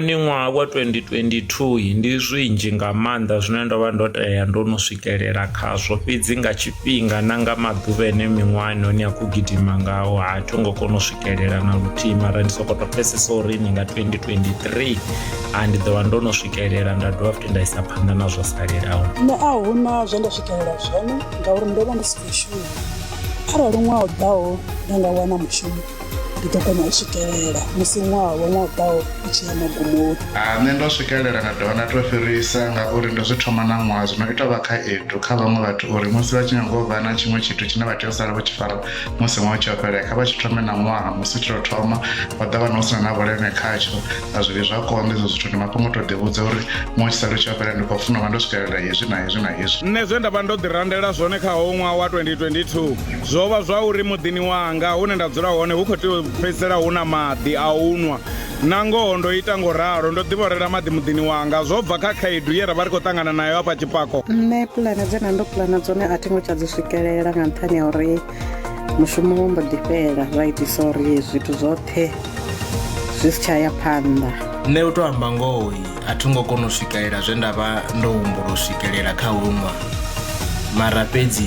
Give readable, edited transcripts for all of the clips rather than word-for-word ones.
Ni ṅwaha wa 2022 ndi zwinzhi nga maanḓa zwine ndo vha ndo tea ndo no swikelela khazwo, fhedzi nga tshifhinga na nga maḓuvha ene miṅwahani hone ya khou gidima ngaho ha thi ngo kona u swikelela na luthihi, mara ndi sokou tou pfhesesa uri ni nga 2023 ndi ḓo vha ndo no swikelela nda dovha futhi nda isa phanḓa na zwo salelaho. Nṋe a huna zwe nda swikelela zwone ngauri ndo vha ndi si khou shuma. Arali ṅwaha u ḓaho nda nga wana mushumo ndi ḓo kona u swikelela musi ṅwaha u ḓaho u tshi ya magumoni. Nṋe ndo swikelela nda dovha nda tou fhirisa ngauri ndo zwi thoma na ṅwaha, zwino i tou vha khaedu kha vhaṅwe vhathu uri musi vha tshi nyaga u vha na tshiṅwe tshithu tshine vha tea u sala vho tshi fara musi ṅwaha u tshi fhelela, kha vha tshi thome na ṅwaha musi tshi tou thoma vha ḓa vha no sina na vhuleme khatsho. A zwi vhi zwa konḓa izwo zwithu, ndi mafhungo tou ḓivhudza uri ṅwaha u tshi sala u tshi fhelela ndi khou funa u vha ndo swikelela hezwi na hezwi na hezwi. Nṋe zwe nda vha ndo ḓirandela zwone kha hoyu ṅwaha wa 2022 zwo vha zwa uri muḓini wanga hune nda dzula hone hu khou tea u fhedzisela hu na maḓi a u nwa, na ngoho ndo ita ngoralo, ndo ḓivhorela maḓi muḓini wanga. Zwo bva kha khaedu ye ra vha ri khou ṱangana nayo hafha Tshipako. Nṋe puḽane dzine ndo puḽana dzone a thi ngo tsha dzi swikelela nga nṱhani ha uri mushumo wo mbo ḓi fhela, zwa itisa uri zwithu zwoṱhe zwi si tsha ya phanḓa. Nṋe u tou amba ngoho a thi ngo kona u swikelela zwe nda vha ndo humbula u swikelela kha uyu ṅwaha, mara fhedzi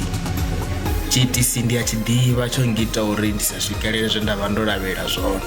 tshiitisi ndi a tshi ḓivha tsho ngita uri ndi sa swikelele zwe nda vha ndo lavhelela zwone.